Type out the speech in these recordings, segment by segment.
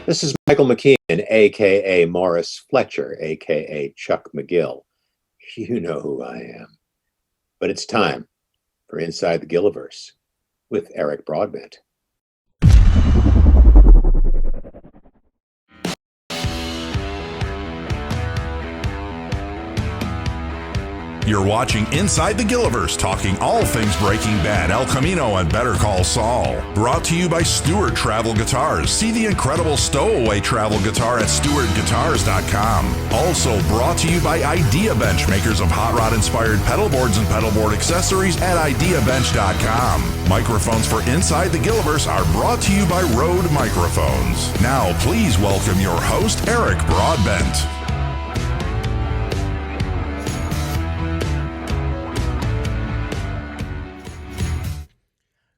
This is Michael McKean, aka Morris Fletcher, aka Chuck McGill. You know who I am. But it's time for Inside the Gilliverse with Eric Broadbent. You're watching Inside the Gilliverse, talking all things Breaking Bad, El Camino, and Better Call Saul. Brought to you by Stewart Travel Guitars. See the incredible stowaway travel guitar at stewartguitars.com. Also brought to you by Idea Bench, makers of hot rod-inspired pedal boards and pedal board accessories at ideabench.com. Microphones for Inside the Gilliverse are brought to you by Rode Microphones. Now, please welcome your host, Eric Broadbent.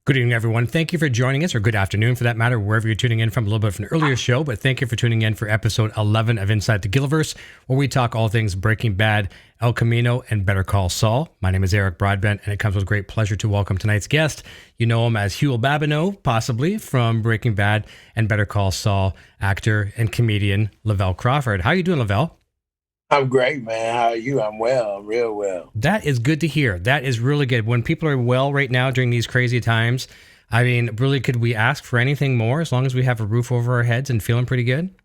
Good evening, everyone. Thank you for joining us, or good afternoon for that matter, wherever you're tuning in from. A little bit of an earlier show, but thank you for tuning in for episode 11 of Inside the Gilliverse, where we talk all things Breaking Bad, El Camino, and Better Call Saul. My name is Eric Broadbent, and it comes with great pleasure to welcome tonight's guest. You know him as Huell Babineaux, possibly, from Breaking Bad and Better Call Saul, actor and comedian Lavell Crawford. How are you doing, Lavell? I'm great, man. How are you? I'm well. I'm real well. That is good to hear. That is really good. When people are well right now during these crazy times, I mean, really, could we ask for anything more as long as we have a roof over our heads and feeling pretty good?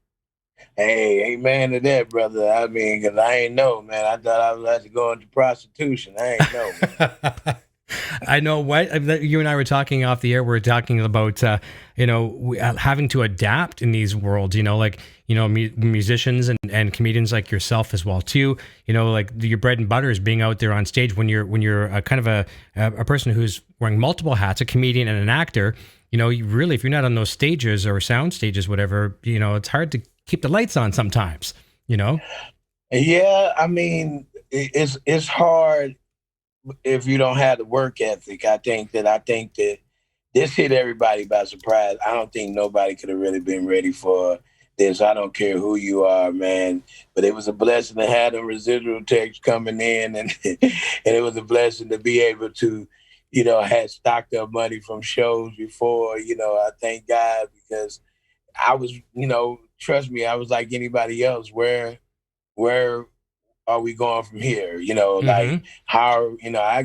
Hey, amen to that, brother. I mean, because I ain't know, man. I thought I was about to go into prostitution. I ain't know, man. I know what you and I were talking off the air. We're talking about, having to adapt in these worlds, musicians and comedians like yourself as well, too. Like your bread and butter is being out there on stage when you're a kind of a person who's wearing multiple hats, a comedian and an actor. You really, if you're not on those stages or sound stages, whatever, it's hard to keep the lights on sometimes, Yeah, I mean, it's hard if you don't have the work ethic. I think that this hit everybody by surprise. I don't think nobody could have really been ready for this. I don't care who you are, man. But it was a blessing to have them residual checks coming in, and and it was a blessing to be able to, had stocked up money from shows before. I thank God, because I was, trust me, I was like anybody else. Where are we going from here? Like how, I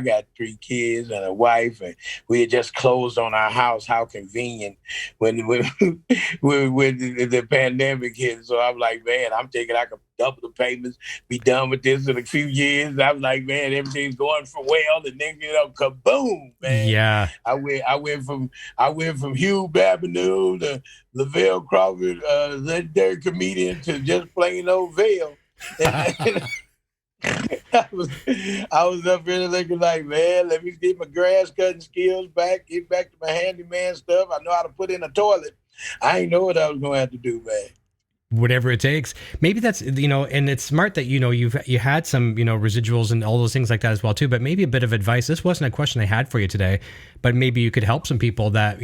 got 3 kids and a wife, and we had just closed on our house. How convenient when the pandemic hit. So I'm like, man, I could double the payments, be done with this in a few years. I'm like, man, everything's going for well, and then kaboom, man. Yeah. I went from Huell Babineaux to Lavell Crawford, legendary comedian, to just plain old Vail. I was up here looking like, man, let me get my grass cutting skills back, get back to my handyman stuff. I know how to put in a toilet. I ain't know what I was going to have to do, man. Whatever it takes. Maybe that's, and it's smart that, you had some, residuals and all those things like that as well, too. But maybe a bit of advice. This wasn't a question I had for you today, but maybe you could help some people that,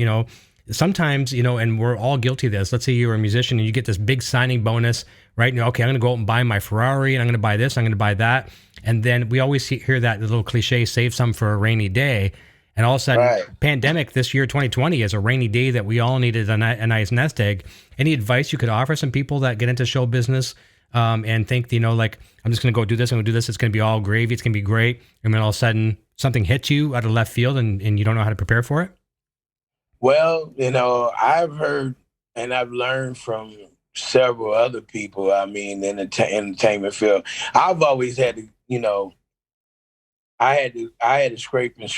sometimes, and we're all guilty of this. Let's say you're a musician and you get this big signing bonus, right? Okay, I'm going to go out and buy my Ferrari, and I'm going to buy this, I'm going to buy that. And then we always hear that little cliche, save some for a rainy day. And all of a sudden, right. Pandemic this year, 2020, is a rainy day that we all needed a nice nest egg. Any advice you could offer some people that get into show business and think, like, I'm just going to go do this, I'm going to do this, it's going to be all gravy, it's going to be great. And then all of a sudden, something hits you out of left field and you don't know how to prepare for it? Well, I've heard and I've learned from several other people, I mean, in the entertainment field. I've always had to, I had to scrape and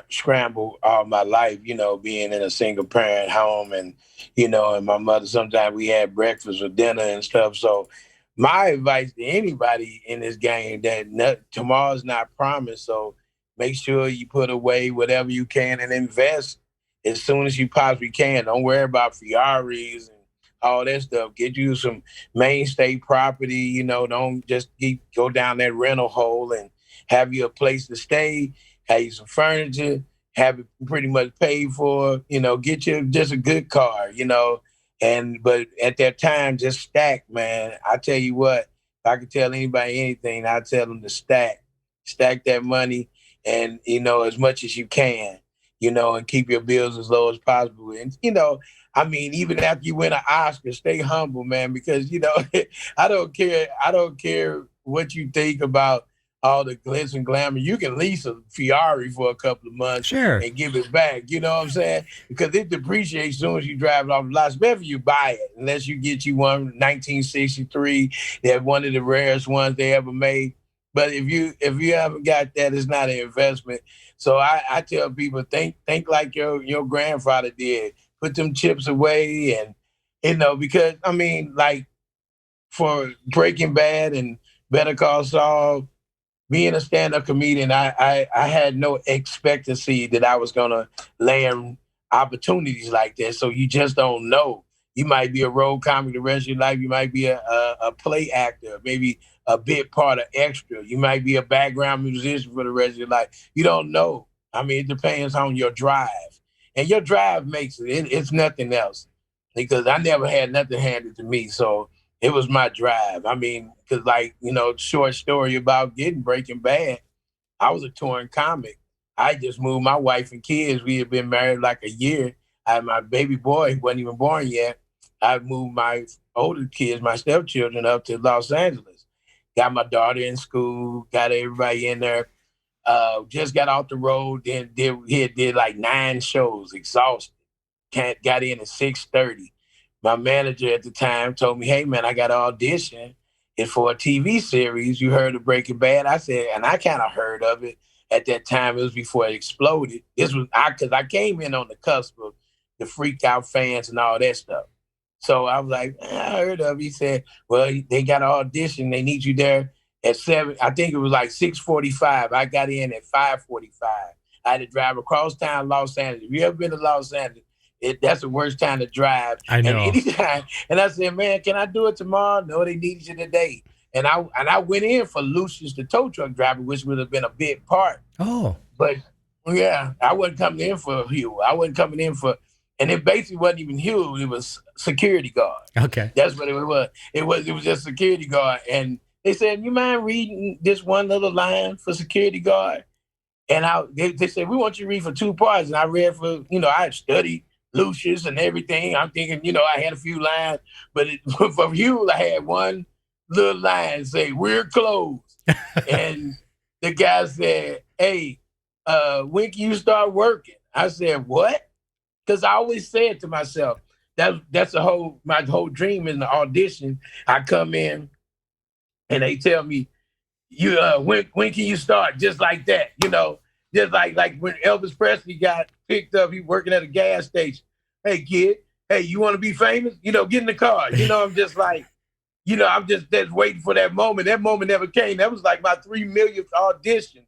scramble all my life, being in a single parent home, and, and my mother, sometimes we had breakfast or dinner and stuff. So my advice to anybody in this game, that tomorrow's not promised. So make sure you put away whatever you can and invest as soon as you possibly can. Don't worry about Ferraris and all that stuff. Get you some mainstay property, don't just go down that rental hole, and have you a place to stay, have you some furniture, have it pretty much paid for, get you just a good car, but at that time, just stack, man. I tell you what, if I could tell anybody anything, I'd tell them to stack that money, and, as much as you can. and keep your bills as low as possible. And, I mean, even after you win an Oscar, stay humble, man, because, I don't care what you think about all the glitz and glamour. You can lease a Ferrari for a couple of months Sure. and give it back. You know what I'm saying? Because it depreciates as soon as you drive it off the lot, especially if you buy it, unless you get you one 1963. They're one of the rarest ones they ever made. But if you haven't got that, it's not an investment. So I tell people, think like your grandfather did. Put them chips away, and because I mean, like for Breaking Bad and Better Call Saul, being a stand-up comedian, I had no expectancy that I was gonna land opportunities like that. So you just don't know. You might be a road comic the rest of your life. You might be a play actor, maybe a bit part of extra. You might be a background musician for the rest of your life. You don't know. I mean, it depends on your drive. And your drive makes it. It's nothing else. Because I never had nothing handed to me. So it was my drive. I mean, because short story about getting Breaking Bad, I was a touring comic. I just moved my wife and kids. We had been married like a year. I had my baby boy, who wasn't even born yet. I moved my older kids, my stepchildren, up to Los Angeles. Got my daughter in school, got everybody in there. Just got off the road, then did like 9 shows, exhausted. Got in at 6:30. My manager at the time told me, "Hey man, I got an audition. It's for a TV series. You heard of Breaking Bad?" I said, and I kind of heard of it at that time. It was before it exploded. Because I came in on the cusp of the freaked out fans and all that stuff. So I was like, I heard of it. He said, well, they got an audition. They need you there at 7. I think it was like 6:45. I got in at 5:45. I had to drive across town, Los Angeles. If you ever been to Los Angeles, that's the worst time to drive. I know. And anytime. And I said, man, can I do it tomorrow? No, they needed you today. And I went in for Lucius, the tow truck driver, which would have been a big part. Oh. But yeah, I wasn't coming in for Huell. I wasn't coming in for, and it basically wasn't even Huell. It was security guard. Okay. That's what it was. It was just security guard. And they said, you mind reading this one little line for security guard? And they said, we want you to read for 2 parts. And I read for, I had studied Lucius and everything. I'm thinking, I had a few lines, but for Huell, I had one little line say, we're closed. And the guy said, hey, when can you start working? I said, what? Because I always said to myself, that's my whole dream in the audition. I come in and they tell me, when can you start? Just like that, just like when Elvis Presley got picked up, he working at a gas station. Hey kid, hey, you want to be famous? Get in the car. I'm just like, I'm just waiting for that moment. That moment never came. That was like my 3 millionth audition.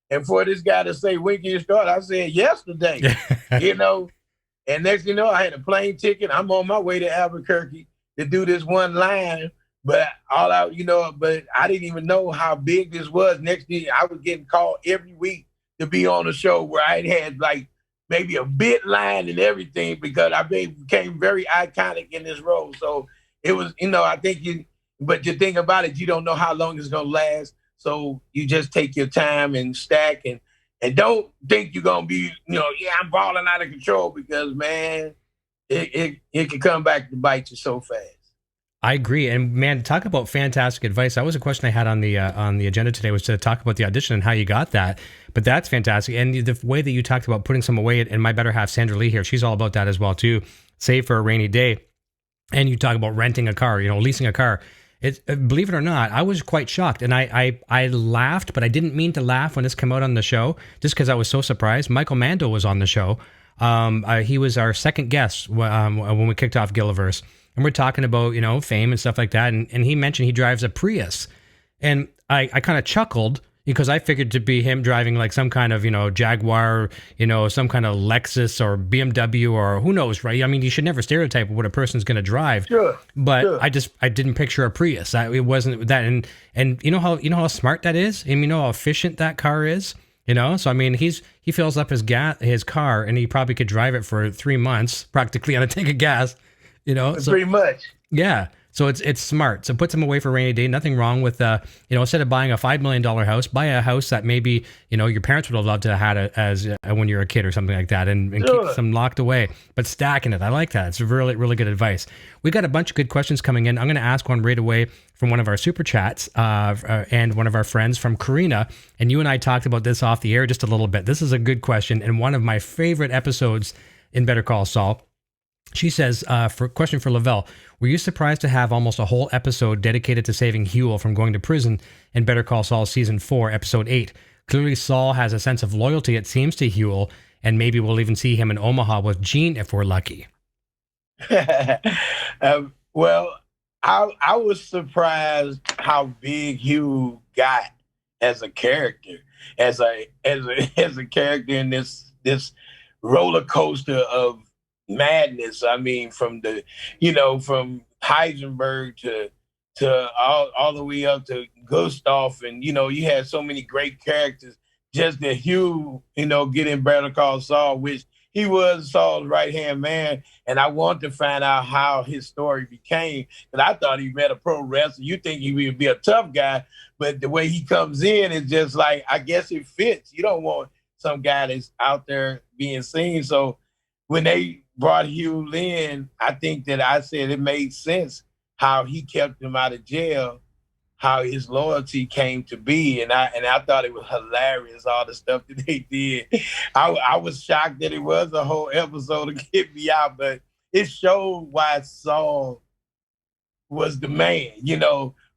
And for this guy to say, when can you start? I said, yesterday, And next thing you know, I had a plane ticket. I'm on my way to Albuquerque to do this one line. But but I didn't even know how big this was. Next thing, I was getting called every week to be on a show where I had like maybe a bit line and everything because I became very iconic in this role. So it was, I think but you think about it, you don't know how long it's going to last. So you just take your time and stack and don't think you're going to be, I'm balling out of control because, man, it can come back to bite you so fast. I agree. And man, talk about fantastic advice. That was a question I had on the agenda today, was to talk about the audition and how you got that. But that's fantastic. And the way that you talked about putting some away, and my better half, Sandra Lee here, she's all about that as well too. Save for a rainy day. And you talk about renting a car, leasing a car. Believe it or not, I was quite shocked. And I laughed, but I didn't mean to laugh when this came out on the show, just because I was so surprised. Michael Mando was on the show. He was our second guest when we kicked off Gilliverse. And we're talking about, fame and stuff like that. And he mentioned he drives a Prius. And I kind of chuckled because I figured to be him driving like some kind of, Jaguar, some kind of Lexus or BMW or who knows, right? I mean, you should never stereotype what a person's going to drive. Sure. But sure. I didn't picture a Prius. It wasn't that. And you know how smart that is? And you know how efficient that car is? So I mean, he fills up his car and he probably could drive it for 3 months practically on a tank of gas. So, pretty much. Yeah. So it's smart. So puts them away for a rainy day. Nothing wrong with, instead of buying a $5 million house, buy a house that maybe, your parents would have loved to have had it as when you're a kid or something like that, and keep some locked away, but stacking it. I like that. It's really, really good advice. We got a bunch of good questions coming in. I'm going to ask one right away from one of our super chats and one of our friends from Karina. And you and I talked about this off the air just a little bit. This is a good question and one of my favorite episodes in Better Call Saul. She says, question for Lavell, were you surprised to have almost a whole episode dedicated to saving Huell from going to prison in Better Call Saul Season 4, Episode 8? Clearly, Saul has a sense of loyalty, it seems, to Huell, and maybe we'll even see him in Omaha with Gene if we're lucky. Well, I was surprised how big Huell got as a character, as a character in this roller coaster of madness. I mean, from from Heisenberg to all the way up to Gustav, and you had so many great characters. Just that Huell, get in Better Call Saul, which he was Saul's right-hand man, and I want to find out how his story became, because I thought he met a pro wrestler. You think he would be a tough guy, but the way he comes in is just like, I guess it fits. You don't want some guy that's out there being seen. So when they brought Huell in, I think that I said it made sense how he kept him out of jail, how his loyalty came to be. And I thought it was hilarious, all the stuff that they did. I was shocked that it was a whole episode to get me out, but it showed why Saul was the man,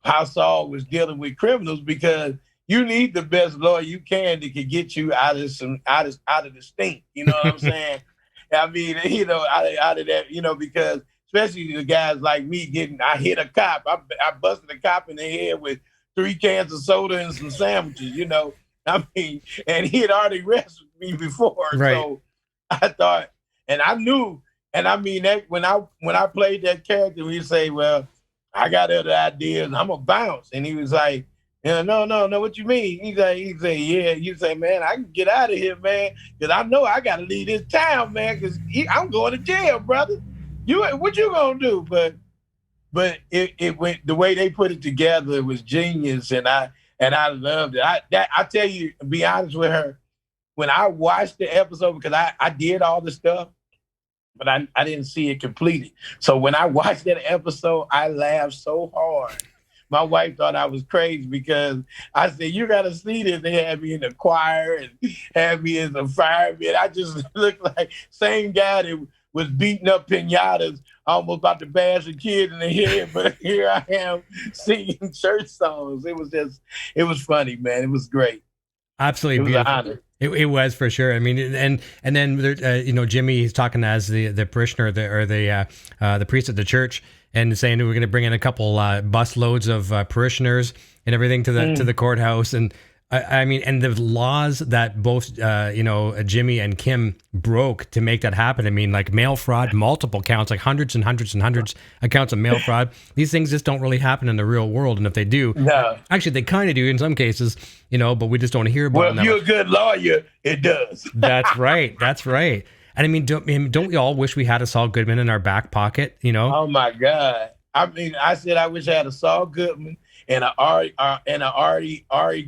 how Saul was dealing with criminals, because you need the best lawyer you can that can get you out of the stink. You know what I'm saying? I mean, out of that, because especially the guys like me I hit a cop. I busted a cop in the head with 3 cans of soda and some sandwiches, I mean, and he had already arrested me before. Right. So I thought, and I knew, and I mean, that when I played that character, we say, well, I got other ideas, I'm going to bounce. And he was like, no, what you mean? He say, yeah. You say, man, I can get out of here, man, because I know I got to leave this town, man, because I'm going to jail, brother. What you gonna do? But it went, the way they put it together was genius, and I loved it. I tell you, to be honest with her, when I watched the episode, because I did all the stuff, but I didn't see it completed. So when I watched that episode, I laughed so hard. My wife thought I was crazy, because I said, you got to see this. They had me in the choir and had me as a fireman. I just looked like same guy that was beating up piñatas, almost about to bash a kid in the head. But here I am singing church songs. It was funny, man. It was great. Absolutely it was beautiful. An honor. It was, for sure. I mean, and then there, Jimmy, he's talking as the parishioner or the priest at the church, and saying we're going to bring in a couple bus loads of parishioners and everything to the courthouse. And I mean, and the laws that both Jimmy and Kim broke to make that happen. I mean, like mail fraud, multiple counts, like hundreds and hundreds and hundreds of counts of mail fraud. These things just don't really happen in the real world, and if they do, no, actually they kind of do in some cases, but we just don't hear about them. Well, if you're a good lawyer, it does. That's right. That's right. And I mean, don't we all wish we had a Saul Goodman in our back pocket? Oh my God! I mean, I said I wish I had a Saul Goodman and Ari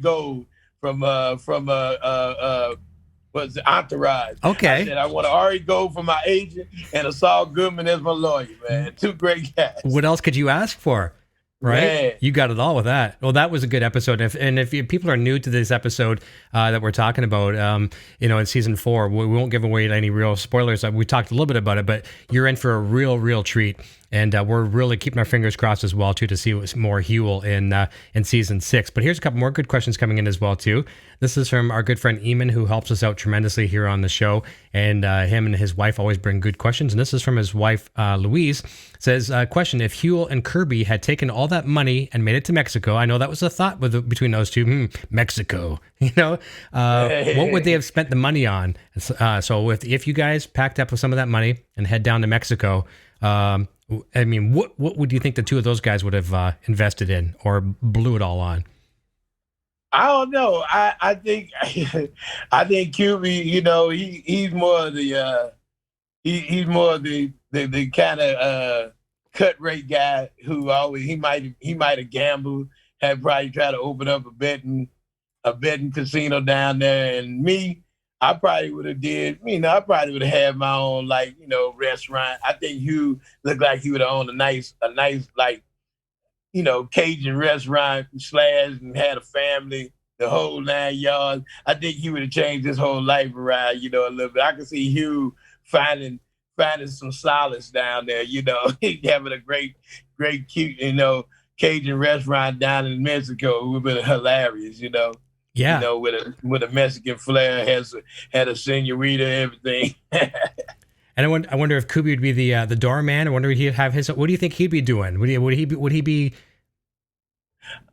Gold from what's the Entourage. Okay. I said I want Ari Gold for my agent and a Saul Goodman as my lawyer, man. 2 great guys. What else could you ask for? Right? Man. You got it all with that. Well, that was a good episode. If people are new to this episode that we're talking about, in season 4, we won't give away any real spoilers. We talked a little bit about it, but you're in for a real treat. And we're really keeping our fingers crossed as well, too, to see more Huell in season 6. But here's a couple more good questions coming in as well, too. This is from our good friend Eamon, who helps us out tremendously here on the show. And him and his wife always bring good questions. And this is from his wife, Louise. Says, question, if Huell and Kirby had taken all that money and made it to Mexico, I know that was a thought between those two, Mexico, what would they have spent the money on? So if you guys packed up with some of that money and head down to Mexico, I mean, what would you think the two of those guys would have invested in or blew it all on? I don't know. I think QB, he's more the he's more the kind of cut rate guy who always he might have gambled, had probably tried to open up a betting casino down there. And me, I probably would have I probably would have had my own restaurant. I think Hugh looked like he would have owned a nice Cajun restaurant / and had a family, the whole 9 yards. I think he would have changed his whole life around, a little bit. I can see Hugh finding some solace down there, having a great, cute, Cajun restaurant down in Mexico. It would have been hilarious, Yeah. With a Mexican flair, had a senorita, everything. And I wonder if Kubi would be the doorman. I wonder if he'd have his. What do you think he'd be doing? Would he be?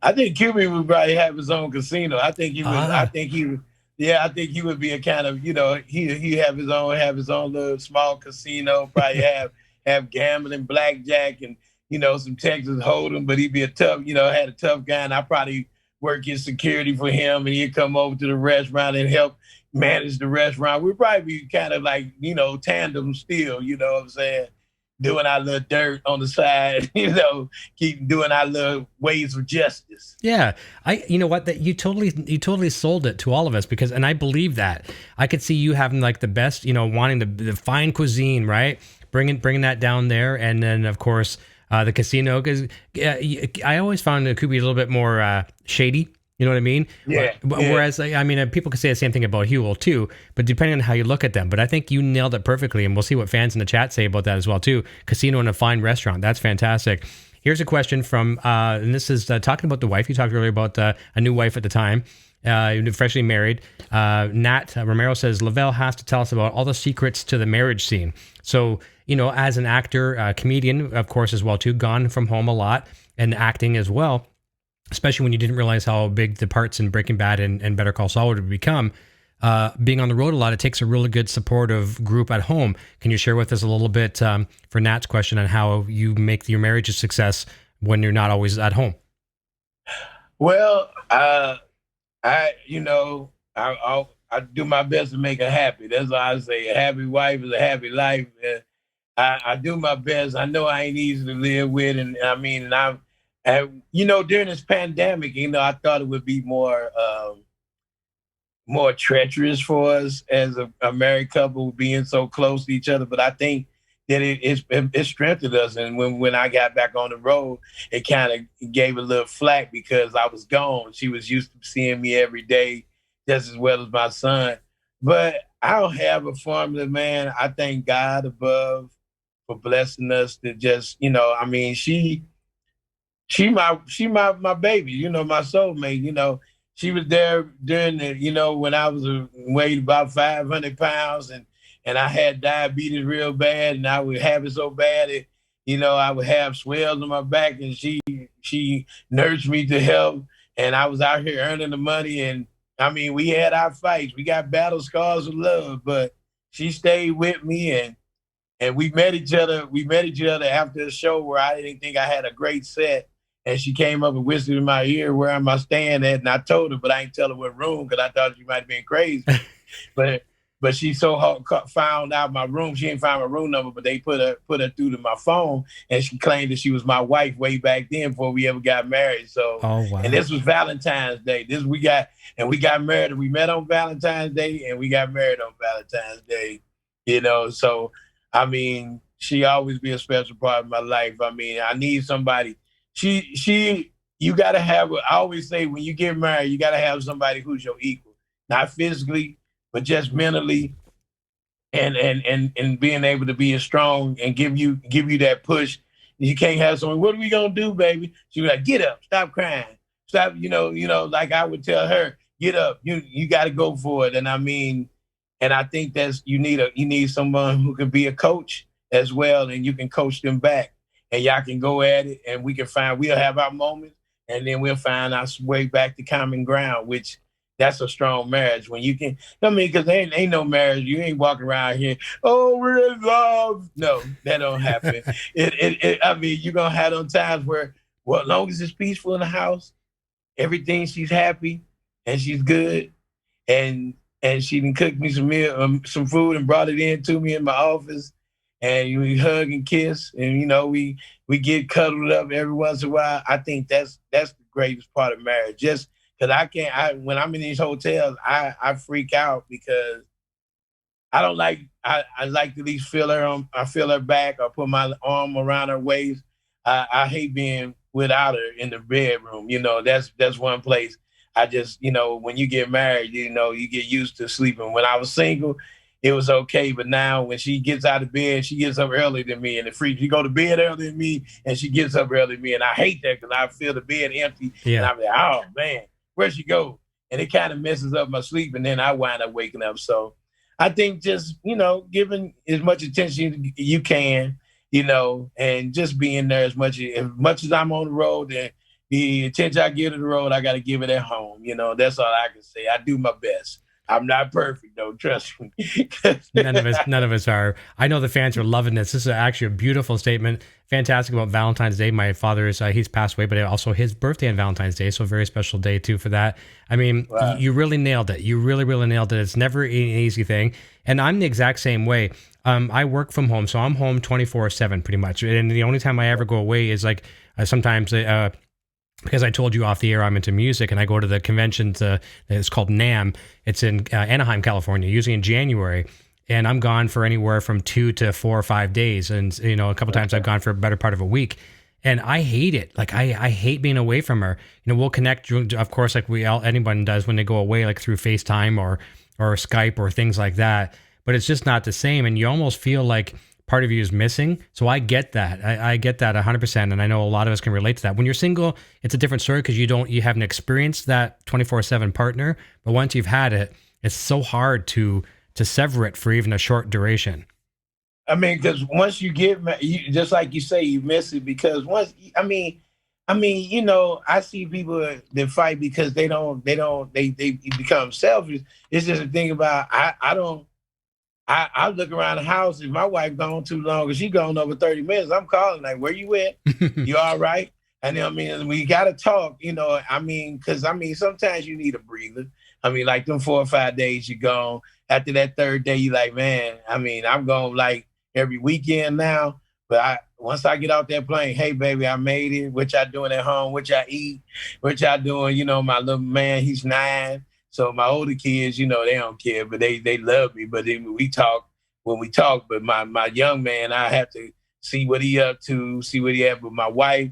I think Kubi would probably have his own casino. I think he would. I think he would. Yeah, I think he would be a kind of he have his own little small casino. Probably have gambling, blackjack, and some Texas Hold'em. But he'd be had a tough guy, and I probably work his security for him, and he'd come over to the restaurant and help manage the restaurant. We'd probably be kind of like, tandem still, what I'm saying? Doing our little dirt on the side, keep doing our little ways of justice. Yeah. That you totally sold it to all of us and I believe that. I could see you having like the best, wanting the fine cuisine, right? Bringing that down there. And then of course, the casino, because I always found the Kubi a little bit more shady. You know what I mean? Yeah. Whereas, people could say the same thing about Huell too, but depending on how you look at them. But I think you nailed it perfectly, and we'll see what fans in the chat say about that as well too. Casino and a fine restaurant. That's fantastic. Here's a question from, and this is talking about the wife. You talked earlier about a new wife at the time, freshly married. Nat Romero says, Lavell has to tell us about all the secrets to the marriage scene. So, as an actor, comedian, of course, as well too, gone from home a lot and acting as well. Especially when you didn't realize how big the parts in Breaking Bad and Better Call Saul would become. Being on the road a lot, it takes a really good supportive group at home. Can you share with us a little bit for Nat's question on how you make your marriage a success when you're not always at home? Well, I do my best to make her happy. That's why I say a happy wife is a happy life. I do my best. I know I ain't easy to live with, and during this pandemic, I thought it would be more treacherous for us as a married couple being so close to each other. But I think that it strengthened us. And when I got back on the road, it kind of gave a little flack because I was gone. She was used to seeing me every day just as well as my son. But I don't have a formula, man. I thank God above for blessing us to just, She my baby, my soulmate. She was there during the, when I was weighed about 500 pounds and I had diabetes real bad, and I would have it so bad I would have swells on my back, and she nursed me to health, and I was out here earning the money, and we had our fights, we got battle scars of love, but she stayed with me, and we met each other after the show where I didn't think I had a great set. And she came up and whispered in my ear, where am I staying at? And I told her, but I ain't tell her what room because I thought she might have been crazy. but she found out my room. She didn't find my room number, but they put her through to my phone, and she claimed that she was my wife way back then before we ever got married. So, oh, wow. And this was Valentine's Day. We got married. We met on Valentine's Day, and we got married on Valentine's Day. So she always be a special part of my life. I need somebody. You gotta have. I always say when you get married, you gotta have somebody who's your equal, not physically, but just mentally, and being able to be as strong and give you that push. You can't have someone. What are we gonna do, baby? She be like, get up, stop crying, stop. Like I would tell her, get up. You got to go for it. And and I think you need someone who can be a coach as well, and you can coach them back. And y'all can go at it, and we'll have our moments, and then we'll find our way back to common ground, which that's a strong marriage. When you can, because there ain't no marriage. You ain't walking around here, oh, we're in love. No, that don't happen. You're going to have those times where, as long as it's peaceful in the house, everything, she's happy, and she's good, and she can cook me some food and brought it in to me in my office. and we hug and kiss, and we get cuddled up every once in a while. I think that's the greatest part of marriage. Just because when I'm in these hotels, I freak out because I don't like. I like to at least feel her back, or put my arm around her waist. I hate being without her in the bedroom. That's one place. I just, when you get married, you get used to sleeping. When I was single, it was okay. But now when she gets out of bed, she gets up earlier than me, and it freaks. She go to bed earlier than me, and she gets up earlier than me. And I hate that because I feel the bed empty. Yeah. And I'm like, oh, man, where'd she go? And it kind of messes up my sleep, and then I wind up waking up. So I think just, giving as much attention as you can, and just being there as much as I'm on the road, and the attention I give to the road, I got to give it at home. That's all I can say. I do my best. I'm not perfect, though. Trust me. None of us are. I know the fans are loving this. This is actually a beautiful statement. Fantastic about Valentine's Day. My father he's passed away, but also his birthday on Valentine's Day. So a very special day too for that. I mean, wow. You really nailed it. You really, really nailed it. It's never an easy thing. And I'm the exact same way. I work from home, so I'm home 24/7 pretty much. And the only time I ever go away is like sometimes because I told you off the air I'm into music, and I go to the convention it's called NAMM. It's in Anaheim, California, usually in January. And I'm gone for anywhere from 2 to 4 or 5 days. And, a couple times I've gone for a better part of a week. And I hate it. Like, I hate being away from her. We'll connect, of course, like anyone does when they go away, like through FaceTime or Skype or things like that. But it's just not the same. And you almost feel like part of you is missing. So I get that. I get that 100%. And I know a lot of us can relate to that. When you're single, it's a different story because you haven't experienced that 24/7 partner. But once you've had it, it's so hard to sever it for even a short duration. I mean, because once you get married, just like you say, you miss it because I see people that fight because they become selfish. It's just a thing about, I look around the house. If my wife gone too long, if she gone over 30 minutes, I'm calling like, where you at? You all right? And we got to talk, because sometimes you need a breather. Like them 4 or 5 days you gone. After that third day, you like, man, I'm going like every weekend now. But once I get off that plane, hey, baby, I made it. What y'all doing at home? What y'all eat? What y'all doing? My little man, he's 9. So my older kids, they don't care, but they love me. But then we talk when we talk. But my young man, I have to see what he up to, see what he at. But my wife,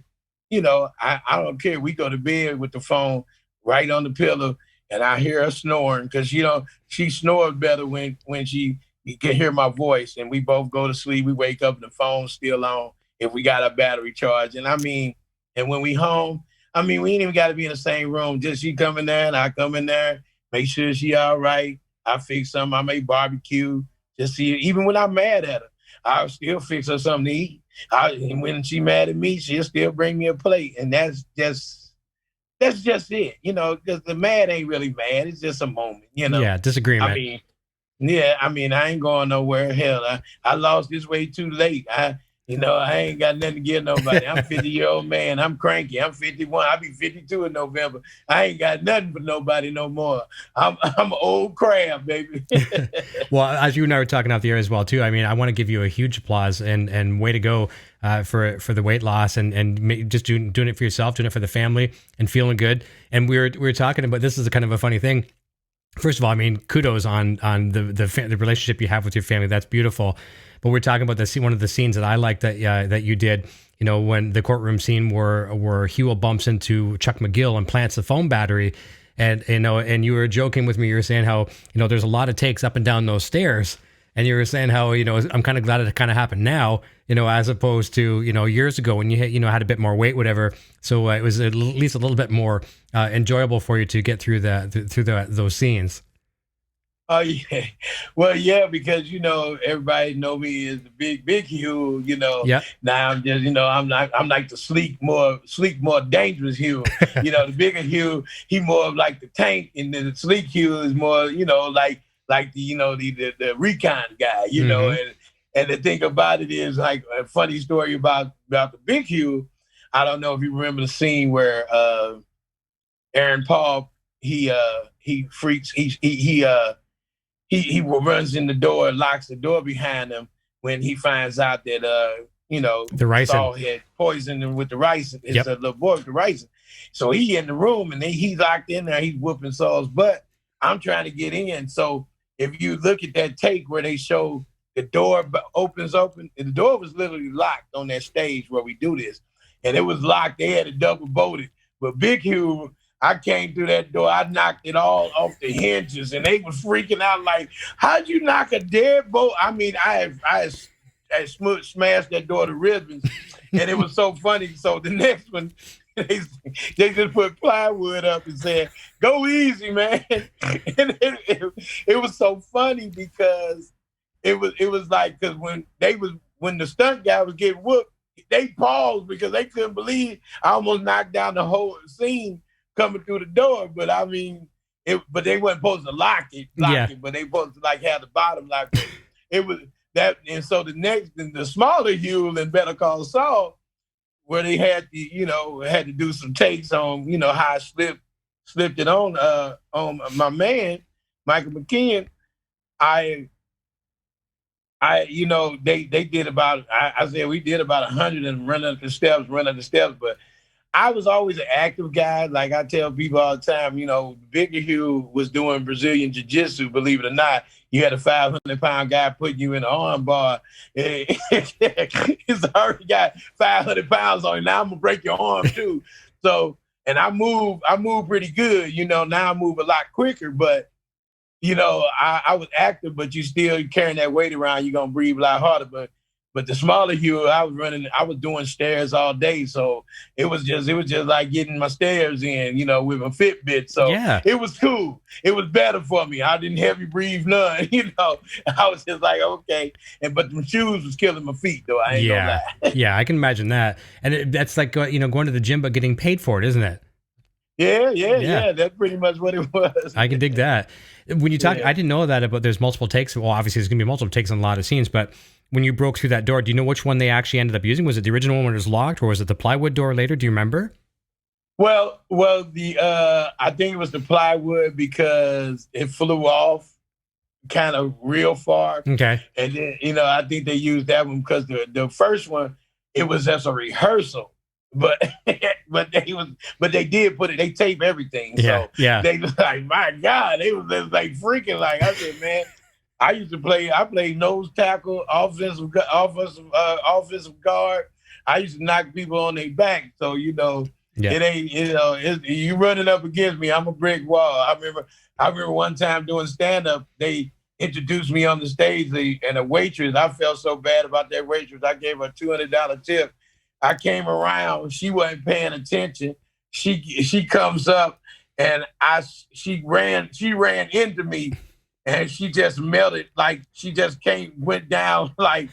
I don't care. We go to bed with the phone right on the pillow, and I hear her snoring because she snores better when she can hear my voice. And we both go to sleep. We wake up and the phone's still on if we got our battery charged. And and when we home, we ain't even got to be in the same room. Just she come in there and I come in there. Make sure she all right. I fix something. I make barbecue. Just see, even when I'm mad at her, I'll still fix her something to eat. And when she mad at me, she'll still bring me a plate. And that's just it, because the mad ain't really mad. It's just a moment, Yeah, disagreement. I ain't going nowhere. Hell, I lost this weight too late. I ain't got nothing to give nobody. I'm a 50-year-old man. I'm cranky. I'm 51. I'll be 52 in November. I ain't got nothing for nobody no more. I'm an old crab, baby. Well, as you and I were talking out the air as well, too, I want to give you a huge applause and way to go for the weight loss and just doing it for yourself, doing it for the family and feeling good. And we were talking about, this is a kind of a funny thing. First of all, kudos on the relationship you have with your family. That's beautiful. But we're talking about one of the scenes that I like that you did, when the courtroom scene where Huell bumps into Chuck McGill and plants the phone battery. And, and you were joking with me. You were saying how, there's a lot of takes up and down those stairs. And you were saying how, I'm kind of glad it kind of happened now, as opposed to, years ago when you had a bit more weight, whatever. So it was at least a little bit more enjoyable for you to get through those scenes. Oh yeah, well yeah, because everybody know me as the big Huell. Yep. Now I'm just I'm like the sleek, more dangerous Huell. The bigger Huell, he more of like the tank, and then the sleek Huell is more like the recon guy. And the thing about it is, like, a funny story about the big Huell. I don't know if you remember the scene where Aaron Paul he freaks he runs in the door and locks the door behind him when he finds out that the ricin. Saul had poisoned him with the ricin. It's a little boy with the ricin. So he in the room and he's locked in there. He's whooping Saul's butt. I'm trying to get in. So if you look at that take where they show the door opens open, and the door was literally locked on that stage where we do this, and it was locked. They had it double bolted. But Big Hugh, I came through that door. I knocked it all off the hinges, and they was freaking out like, "How'd you knock a deadbolt?" I mean, I smashed that door to ribbons, and it was so funny. So the next one, they just put plywood up and said, "Go easy, man." And it was so funny because it was like, because when the stunt guy was getting whooped, they paused because they couldn't believe I almost knocked down the whole scene coming through the door. But I mean, but they weren't supposed to lock it, but they supposed to like have the bottom locked. It was that, and so the smaller Huell in Better Call Saul, where they had to do some takes on how I slipped it on my man Michael McKean. They did about, I said we did about 100 and run up the steps, but I was always an active guy. Like I tell people all the time, Bigger Hugh was doing Brazilian Jiu-Jitsu, believe it or not. You had a 500-pound guy putting you in an arm bar. He's already got 500 pounds on you. Now I'm going to break your arm too. So, and I move pretty good. Now I move a lot quicker, but I was active, but you still carrying that weight around, you're going to breathe a lot harder. But the smaller Huell, I was doing stairs all day. So it was just like getting my stairs in, with my Fitbit. So It was cool. It was better for me. I didn't heavy breathe none, I was just like, okay. But the shoes was killing my feet though. I ain't gonna lie. Yeah, I can imagine that. And that's like, going to the gym, but getting paid for it, isn't it? Yeah. That's pretty much what it was. I can dig that. When you talk, I didn't know that about there's multiple takes. Well, obviously there's going to be multiple takes on a lot of scenes, but when you broke through that door, do you know which one they actually ended up using? Was it the original one when it was locked, or was it the plywood door later? Do you remember? Well, I think it was the plywood because it flew off kind of real far. Okay. And then, I think they used that one because the first one, it was just a rehearsal. But they did put it. They tape everything. So they was like, my God, they was just like freaking like. I said, man, I played nose tackle, offensive guard. I used to knock people on their back. So it ain't you running up against me. I'm a brick wall. I remember one time doing stand up. They introduced me on the stage, and a waitress. I felt so bad about that waitress. I gave her a $200 tip. I came around, she wasn't paying attention. She comes up and she ran into me, and she just melted, like she just went down like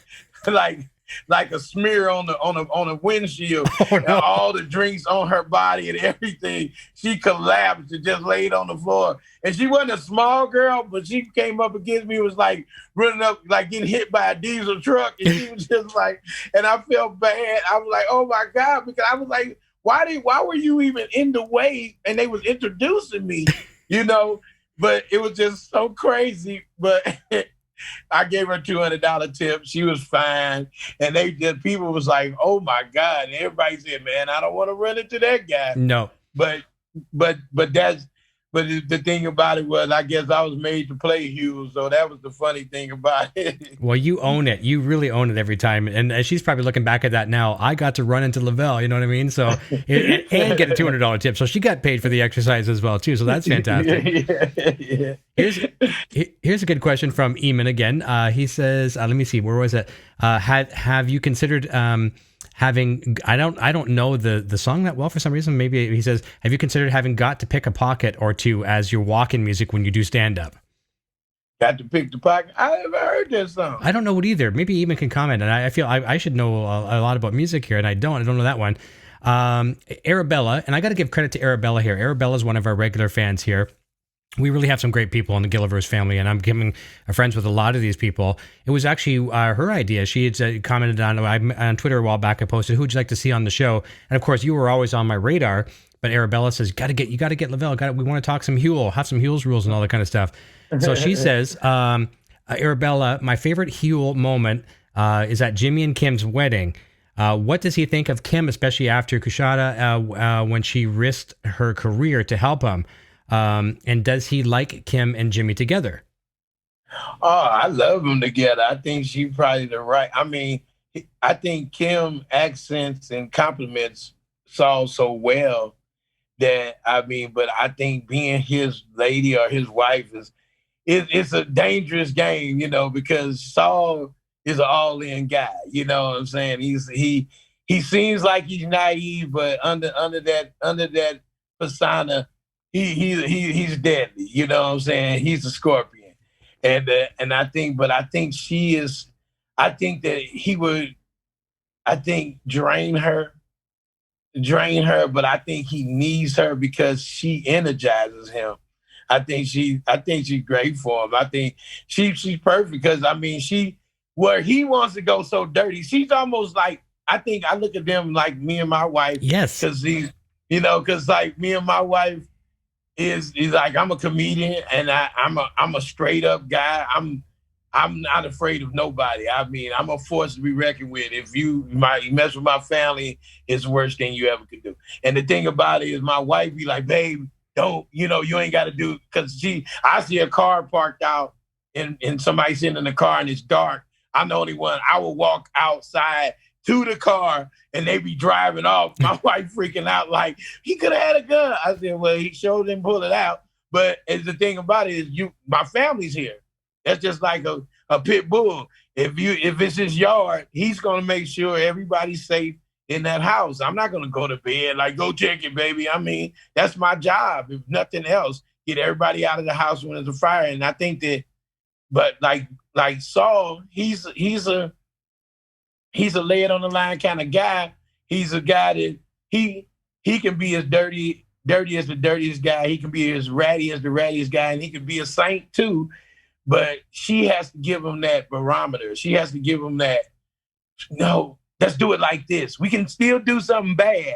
a smear on a windshield. Oh, no. All the drinks on her body and everything. She collapsed and just laid on the floor. And she wasn't a small girl, but she came up against me, was like running up, like getting hit by a diesel truck. And she was just like, and I felt bad. I was like, oh my God, because I was like, why were you even in the way? And they was introducing me, but it was just so crazy. But I gave her a $200 tip. She was fine. And people was like, oh my God. And everybody said, man, I don't want to run into that guy. No. But the thing about it was, I guess I was made to play Huell, so that was the funny thing about it. Well, you own it. You really own it every time. And she's probably looking back at that now. I got to run into Lavell, you know what I mean? So and get a $200 tip. So she got paid for the exercise as well, too. So that's fantastic. Yeah. Here's a good question from Eamon again. He says, let me see, where was it? Have you considered having, I don't know the song that well for some reason. Maybe he says, have you considered having Got to Pick a Pocket or Two as your walk-in music when you do stand-up? Got to Pick the Pocket? I never heard that song. I don't know it either. Maybe Eamon can comment. And I feel I should know a lot about music here, and I don't know that one. Arabella, and I got to give credit to Arabella here. Arabella is one of our regular fans here. We really have some great people in the Gilliverse family, and I'm becoming friends with a lot of these people. It was actually her idea. She had commented on Twitter a while back. I posted, "Who'd you like to see on the show?" And of course, you were always on my radar. But Arabella says, you got to get Lavell. We want to talk some Huell, have some Huell's rules and all that kind of stuff. So she says, Arabella, my favorite Huell moment is at Jimmy and Kim's wedding. What does he think of Kim, especially after Kushada, when she risked her career to help him? And does he like Kim and Jimmy together? Oh, I love them together. I think she probably the right. I mean, I think Kim accents and compliments Saul so well that, I mean, but I think being his lady or his wife it's a dangerous game, you know, because Saul is an all-in guy. You know what I'm saying? He seems like he's naive, but under that persona, he's deadly. You know what I'm saying? He's a scorpion, and I think that he would, drain her, but I think he needs her because she energizes him. I think she's great for him. I think she's perfect because, I mean, where he wants to go so dirty, she's almost like, I think I look at them like me and my wife. Yes. Because like me and my wife is like, I'm a comedian and I'm a straight up guy. I'm not afraid of nobody. I mean, I'm a force to be reckoned with. If you mess with my family, it's the worst thing you ever could do. And the thing about it is my wife be like, babe, don't, you ain't got to do, because I see a car parked out and somebody sitting in the car and it's dark. I'm the only one. I will walk outside to the car and they be driving off. My wife freaking out like, he could have had a gun. I said, well, he sure didn't pull it out. But the thing about it is my family's here. That's just like a pit bull. If it's his yard, he's going to make sure everybody's safe in that house. I'm not going to go to bed like, go check it, baby. I mean, that's my job. If nothing else, get everybody out of the house when there's a fire. And I think that, but like Saul, he's a lay it on the line kind of guy. He's a guy that he can be as dirty as the dirtiest guy. He can be as ratty as the rattiest guy, and he can be a saint too. But she has to give him that barometer. She has to give him that, no, let's do it like this. We can still do something bad,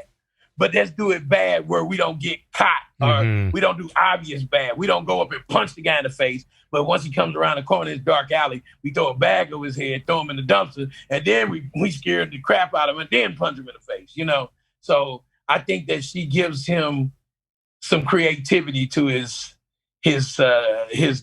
but let's do it bad where we don't get caught or we don't do obvious bad. We don't go up and punch the guy in the face. But once he comes around the corner in this dark alley, we throw a bag over his head, throw him in the dumpster, and then we scare the crap out of him and then punch him in the face, So I think that she gives him some creativity to his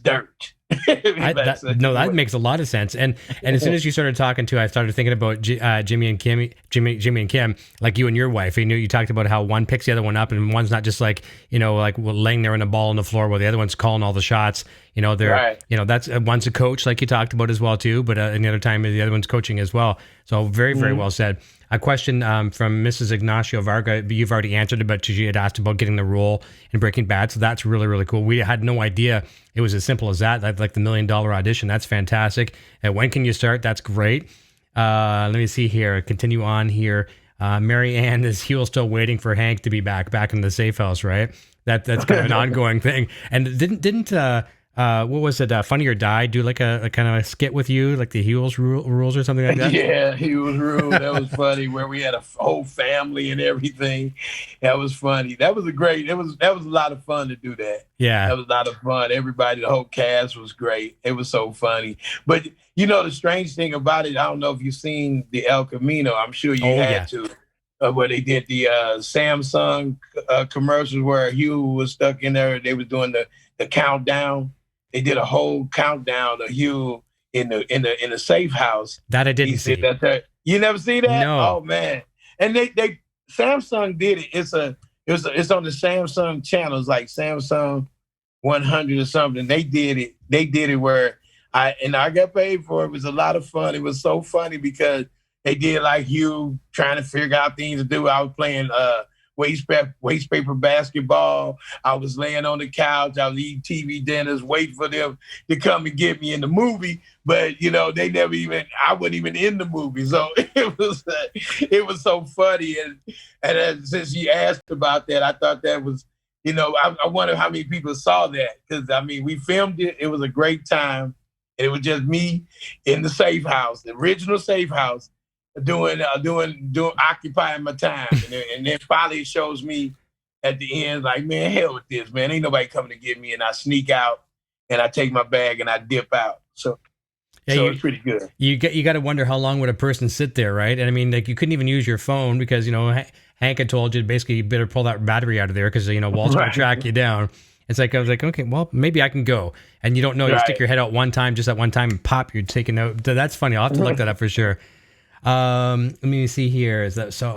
dirt. That makes a lot of sense. And as soon as you started talking I started thinking about Jimmy and Kim, like you and your wife. You talked about how one picks the other one up, and one's not just like laying there in a ball on the floor while the other one's calling all the shots. They're right. That's one's a coach, like you talked about as well too. But another time the other one's coaching as well. So very very well said. A question from Mrs. Ignacio Varga. You've already answered it, but she had asked about getting the role in Breaking Bad. So that's really, really cool. We had no idea it was as simple as that. Like the $1 million audition. That's fantastic. And when can you start? That's great. Let me see here. Continue on here. Mary Ann, is Huell still waiting for Hank to be back in the safe house, right? That's kind of an ongoing thing. And didn't what was it? Funny or Die do like a kind of a skit with you, like the Huell's rules or something like that? Yeah, Huell's rule. That was funny, where we had a whole family and everything. That was funny. That was a lot of fun to do that. Yeah, that was a lot of fun. Everybody, the whole cast was great. It was so funny. But the strange thing about it, I don't know if you've seen the El Camino. I'm sure you had to. Where they did the Samsung commercials where Huell was stuck in there. They was doing the countdown. They did a whole countdown of Huell in the safe house. That I didn't see. You never see that? No. Oh man! And they Samsung did it. It's on the Samsung channels, like Samsung 100 or something. They did it. They did it where I got paid for it. It was a lot of fun. It was so funny because they did like Huell trying to figure out things to do. I was playing waste paper basketball. I was laying on the couch. I was eating TV dinners, waiting for them to come and get me in the movie. But they never even. I wasn't even in the movie, so it was so funny. And since you asked about that, I thought that was, I wonder how many people saw that, because we filmed it. It was a great time. And it was just me in the safe house, the original safe house, doing occupying my time, and then finally it shows me at the end, like, man, hell with this, man, ain't nobody coming to get me, and I sneak out and I take my bag and I dip out. So Yeah, So it's pretty good. You got to wonder how long would a person sit there, right? And I mean, like you couldn't even use your phone because Hank had told you basically you better pull that battery out of there because Walt's going to track you down. It's like I was like, okay, well maybe I can go, and you don't know. You stick your head out one time, just at one time, and pop, you're taking out. That's funny. I'll have to look that up for sure. Let me see here. Is that so?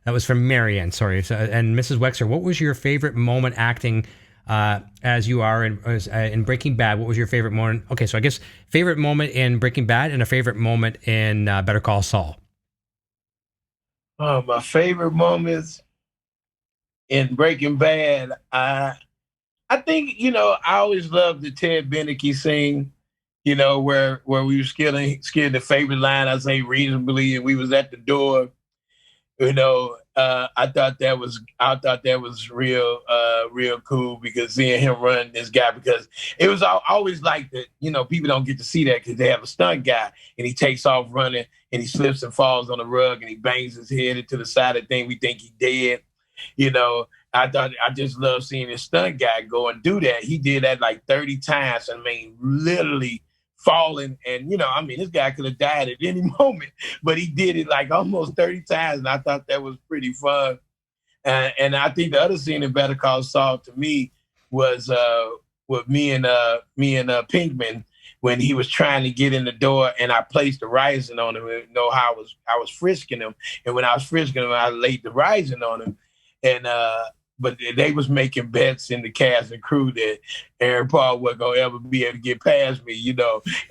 That was from Marianne. Sorry. So, and Mrs. Wexler, what was your favorite moment acting? As you are in Breaking Bad, what was your favorite moment? Okay, so I guess favorite moment in Breaking Bad and a favorite moment in Better Call Saul. My favorite moments in Breaking Bad, I think I always loved the Ted Beneke scene. Where we were scaring the favorite line, I say reasonably, and we was at the door. I thought that was real cool because seeing him run this guy, because it was always like that. People don't get to see that because they have a stunt guy and he takes off running and he slips and falls on the rug and he bangs his head into the side of the thing. We think he dead. I just love seeing this stunt guy go and do that. He did that like 30 times. I mean, literally falling, and this guy could have died at any moment, but he did it like almost 30 times, and I thought that was pretty fun. And I think the other scene in Better Call Saul to me was with me and Pinkman when he was trying to get in the door, and I placed the rising on him. How I was frisking him, and when I was frisking him, I laid the rising on him, and but they was making bets in the cast and crew that Aaron Paul wasn't going to ever be able to get past me,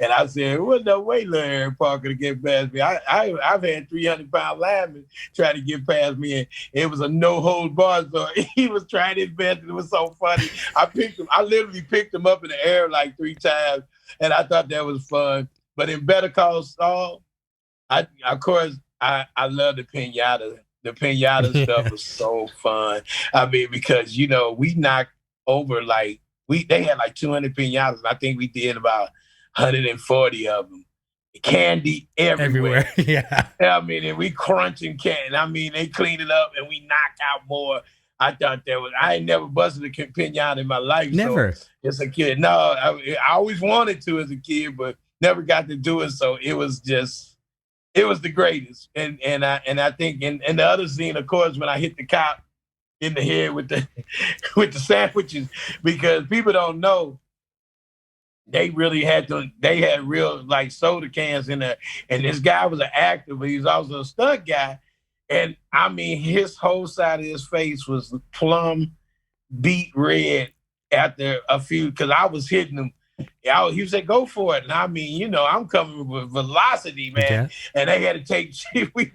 And I said, well, no way Aaron Paul could get past me. I've had 300-pound linemen try to get past me, and it was a no-hold bar. So he was trying his best, and it was so funny. I literally picked him up in the air like 3 times, and I thought that was fun. But in Better Call Saul, I love the pinata. The pinata stuff was so fun. I mean, because, we knocked over they had like 200 pinatas, and I think we did about 140 of them. Candy everywhere. Yeah. I mean, and we crunching candy. I mean, they cleaned it up and we knocked out more. I thought I ain't never busted a pinata in my life. Never. So as a kid. No, I always wanted to as a kid, but never got to do it. So it was the greatest. And I think in the other scene, of course, when I hit the cop in the head with the sandwiches, because people don't know, they had real like soda cans in there. And this guy was an actor, but he was also a stunt guy. And I mean, his whole side of his face was plum beet red after a few, because I was hitting him. He said, go for it. And I mean, I'm coming with velocity, man. Okay. And they had to take, we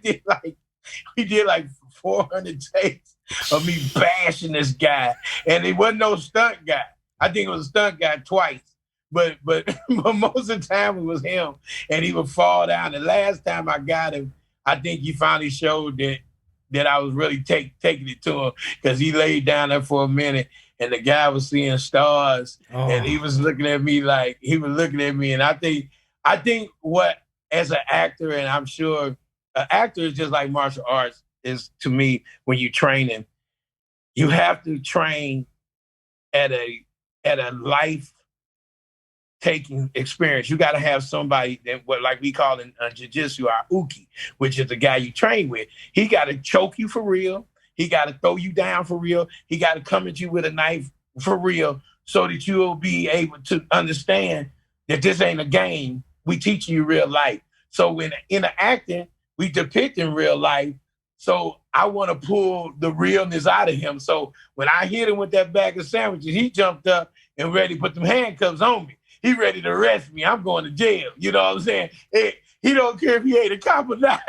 did like 400 takes of me bashing this guy. And it wasn't no stunt guy. I think it was a stunt guy twice. But most of the time it was him. And he would fall down. The last time I got him, I think he finally showed that I was really taking it to him, because he laid down there for a minute. And the guy was seeing stars, and he was looking at me and I think what, as an actor, and I'm sure an actor is just like martial arts is to me, when you training, you have to train at a life taking experience. You got to have somebody that, what like we call in jiu-jitsu, our uki, which is the guy you train with. He got to choke you for real. He got to throw you down for real. He got to come at you with a knife for real, so that you'll be able to understand that this ain't a game. We teaching you real life. So when in the acting, we depicting real life. So I want to pull the realness out of him. So when I hit him with that bag of sandwiches, he jumped up and ready to put them handcuffs on me. He ready to arrest me. I'm going to jail. You know what I'm saying? He don't care if he ain't a cop or not.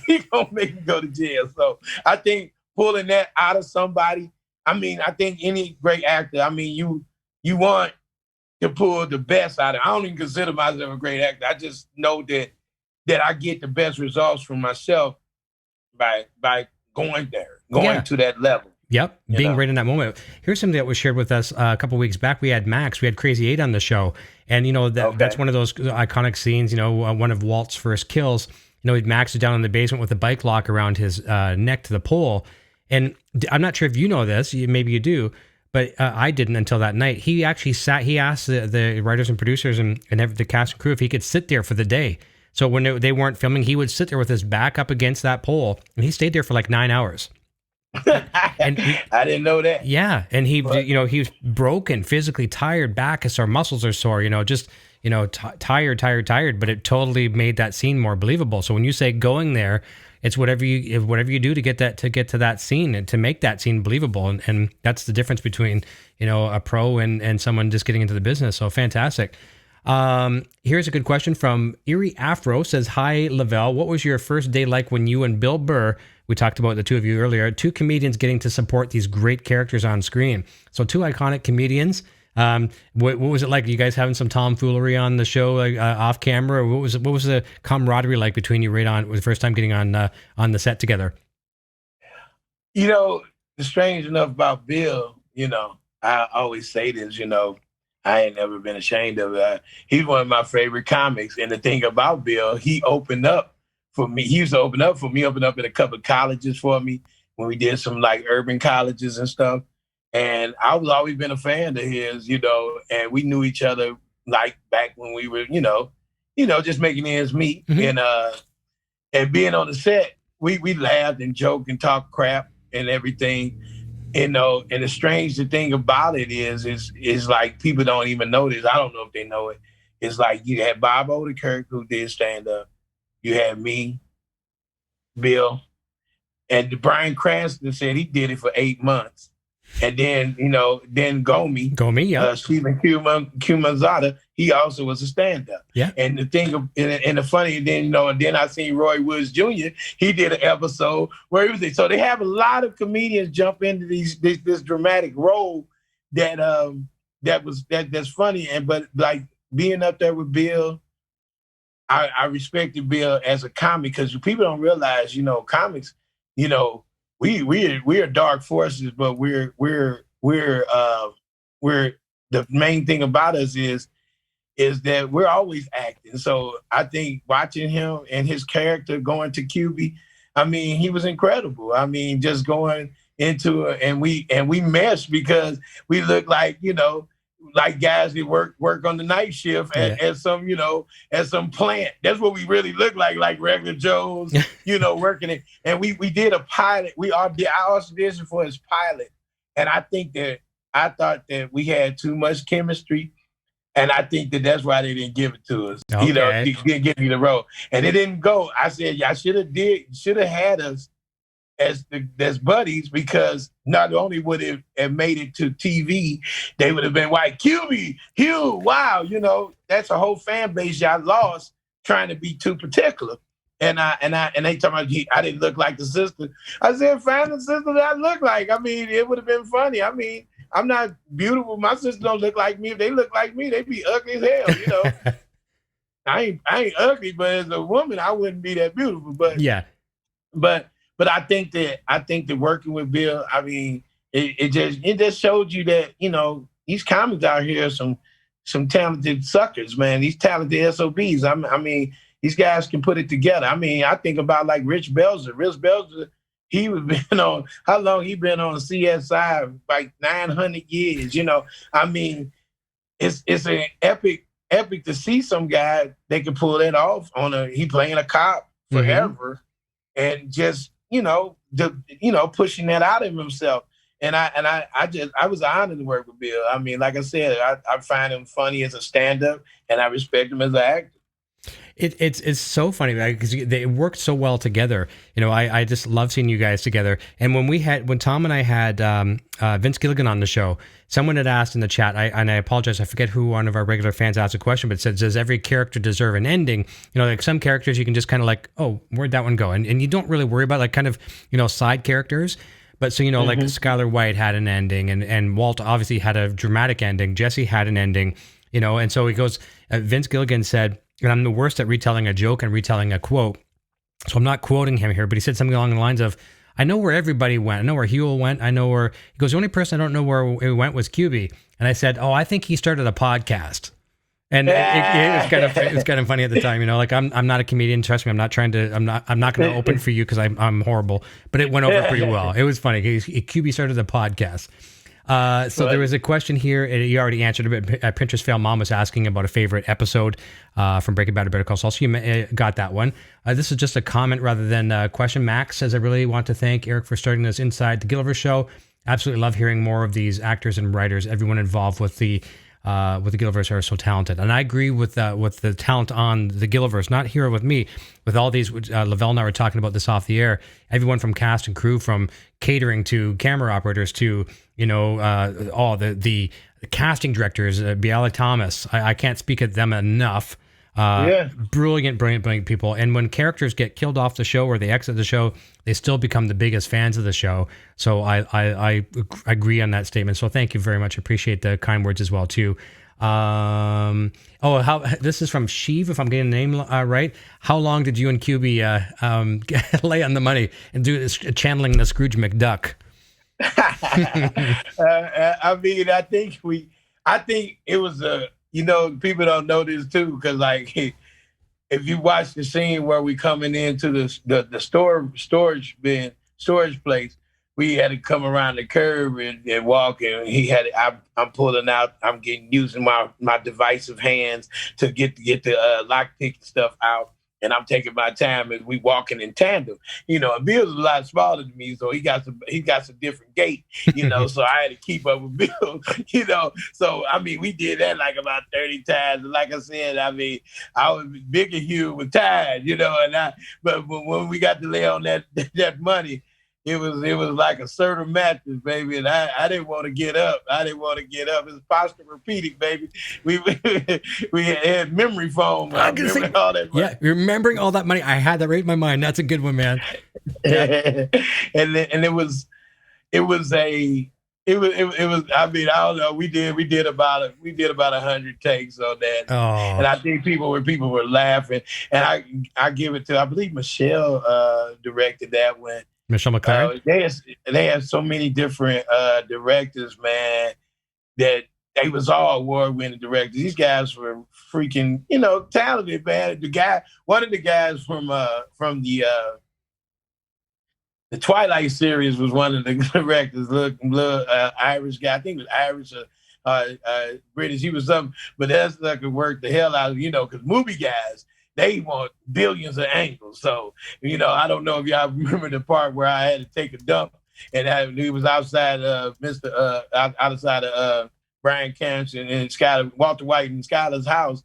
He gonna make me go to jail. So I think pulling that out of somebody, I mean, I think any great actor, I mean, you want to pull the best out of it. I don't even consider myself a great actor. I just know that I get the best results from myself by going there, to that level. Yep, being right in that moment. Here's something that was shared with us a couple of weeks back. We had Max. We had Crazy 8 on the show. And, that's one of those iconic scenes, one of Walt's first kills. Max is down in the basement with a bike lock around his neck to the pole. And I'm not sure if you know this, maybe you do, but I didn't until that night. He actually he asked the writers and producers and the cast and crew if he could sit there for the day. So when they weren't filming, he would sit there with his back up against that pole, and he stayed there for like 9 hours. And I didn't know that. Yeah, and he was broken, physically tired, back is sore, muscles are sore, just tired, but it totally made that scene more believable. So when you say going there, it's whatever you do to get to that scene and to make that scene believable, and that's the difference between a pro and someone just getting into the business. So fantastic. Here's a good question from Erie Afro. Says, hi Lavell, what was your first day like when you and Bill Burr, we talked about the two of you earlier, two comedians getting to support these great characters on screen? So two iconic comedians. What was it like? You guys having some tomfoolery on the show, off camera? Or what was the camaraderie like between you the first time getting on the set together? The strange enough about Bill, I always say this, I ain't never been ashamed of it. He's one of my favorite comics. And the thing about Bill, he opened up for me. He used to open up in a couple of colleges for me when we did some like urban colleges and stuff. And I was always been a fan of his, and we knew each other like back when we were, just making ends meet. Mm-hmm. And being on the set, we laughed and joked and talked crap and everything. And the strange thing about it is like people don't even know this. I don't know if they know it. It's like you had Bob Odenkirk who did stand up. You had me, Bill, and Bryan Cranston said he did it for 8 months. And then, then Gomi, yeah. Stephen Kumanzada, he also was a stand-up. Yeah. And the thing, and the funny, then I seen Roy Woods Jr., he did an episode where he was, so they have a lot of comedians jump into this dramatic role that's funny. But like being up there with Bill, I respected Bill as a comic because people don't realize, comics, we are dark forces, but we're the main thing about us is that we're always acting. So I think watching him and his character going to QB, he was incredible. Just going into it and we meshed because we look like, like guys that work on the night shift at some plant. That's what we really look like regular Joes, working it. And we did a pilot. I auditioned for his pilot. And I thought that we had too much chemistry. And I think that's why they didn't give it to us. Okay. They didn't give me the role. And it didn't go. I said, y'all should have had us as buddies, because not only would it have made it to TV, they would have been like, QB, Hugh, wow, that's a whole fan base y'all lost trying to be too particular. And they talking about I didn't look like the sister. I said, find the sister that I look like. It would have been funny. I'm not beautiful. My sister don't look like me. If they look like me, they'd be ugly as hell, I ain't ugly, but as a woman, I wouldn't be that beautiful. But yeah. But I think that working with Bill, it just showed you that, these comics out here are some talented suckers, man. These talented SOBs. These guys can put it together. I think about like Rich Belzer. Rich Belzer, he was been on, how long he been on CSI? Like 900 years, It's an epic to see some guy that can pull that off he playing a cop forever. Mm-hmm. And just, pushing that out of himself. And I was honored to work with Bill. Like I said, I find him funny as a stand-up, and I respect him as an actor. It's so funny because they worked so well together. I just love seeing you guys together. And when Tom and I had Vince Gilligan on the show, someone had asked in the chat, and I apologize, I forget who one of our regular fans asked a question, but it said, does every character deserve an ending? Like some characters you can just kind of like, oh, where'd that one go? And you don't really worry about like kind of, side characters. But so, mm-hmm. like Skylar White had an ending, and Walt obviously had a dramatic ending. Jesse had an ending, and so he goes, Vince Gilligan said, and I'm the worst at retelling a joke and retelling a quote, so I'm not quoting him here, but he said something along the lines of, I know where everybody went. I know where Huell went. I know where, he goes, the only person I don't know where it went was QB. And I said, I think he started a podcast. And it was kind of funny at the time, like I'm not a comedian. Trust me, I'm not going to open for you because I'm horrible, but it went over pretty well. It was funny. QB started a podcast. So there was a question here, and you already answered a bit. Pinterest Fail Mom was asking about a favorite episode from Breaking Bad or Better Call Saul. So you got that one. This is just a comment rather than a question. Max says, I really want to thank Eric for starting this Inside the Gilliverse show. Absolutely love hearing more of these actors and writers, everyone involved with the Gilliverse are so talented. And I agree with the talent on the Gilliverse, not here with me, with all these, Lavell and I were talking about this off the air, everyone from cast and crew, from catering to camera operators to, all the casting directors, Bialik Thomas, I can't speak of them enough. Brilliant people. And when characters get killed off the show or they exit the show, they still become the biggest fans of the show. So I agree on that statement. So thank you very much. Appreciate the kind words as well too. This is from Sheev, if I'm getting the name right. How long did you and QB lay on the money and do this, channeling the Scrooge McDuck? I mean, I think it was people don't know this too, because like if you watch the scene where we coming into the storage place, we had to come around the curb and walk, and I'm pulling out, using my divisive hands to get the lockpick stuff out. And I'm taking my time as we walking in tandem. And Bill's a lot smaller than me, so he got some different gait, so I had to keep up with Bill, So, I mean, we did that like about 30 times. And like I said, I mean, I was big and Hugh was tired, but when we got to lay on that money, it was like a certain mattress, baby, and I didn't want to get up. It's posture-repeating, baby. We had memory foam. All that money. Yeah, remembering all that money. I had that right in my mind. That's a good one, man. Yeah. and it was. I mean, I don't know. We did about 100 takes on that, and I think people were laughing. And I give it to, I believe Michelle directed that one. Michelle McLaren? They have so many different directors, man, that they was all award-winning directors. These guys were freaking, talented, man. One of the guys from the Twilight series was one of the directors. Little Irish guy. I think it was Irish or British. He was something, but that's like could work the hell out of, because movie guys, they want billions of angles. So, I don't know if y'all remember the part where I had to take a dump and he was outside outside of Brian Campson and Walter White and Skyler's house,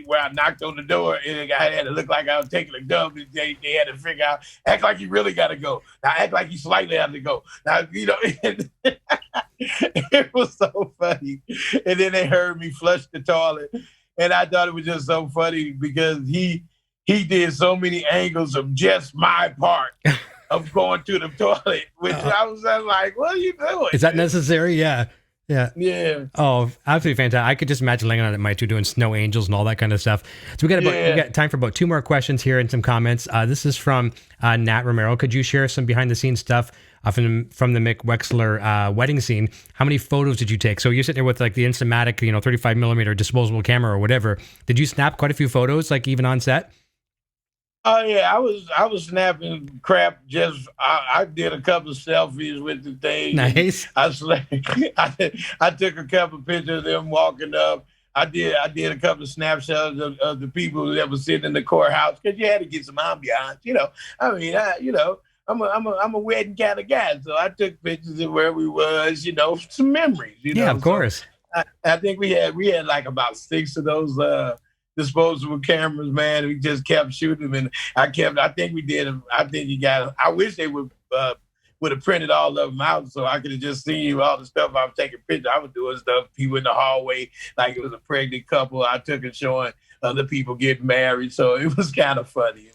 where I knocked on the door and I had to look like I was taking a dump. They had to figure out, act like you really got to go. Now act like you slightly have to go. Now, it was so funny. And then they heard me flush the toilet. And I thought it was just so funny because he did so many angles of just my part of going to the toilet, which I was like, what are you doing? Is that necessary? Yeah. Yeah. Oh, absolutely fantastic. I could just imagine laying on it at my two doing snow angels and all that kind of stuff. So we got time for about 2 more questions here and some comments. This is from Nat Romero. Could you share some behind the scenes stuff from the Mick Wexler wedding scene? How many photos did you take? So you're sitting there with like the Instamatic, 35 millimeter disposable camera or whatever. Did you snap quite a few photos, like even on set? Oh yeah, I was snapping crap. I did a couple of selfies with the thing. Nice. I took a couple of pictures of them walking up. I did a couple of snapshots of the people that were sitting in the courthouse because you had to get some ambiance. I mean, I'm a wedding kind of guy, so I took pictures of where we was. Some memories. Yeah, of course. So I think we had like about 6 of those disposable cameras, man. We just kept shooting them, and I think we did. I wish they would have printed all of them out so I could have just seen you all the stuff I was taking pictures. I was doing stuff, people in the hallway, like it was a pregnant couple. I took it showing other people getting married, so it was kind of funny.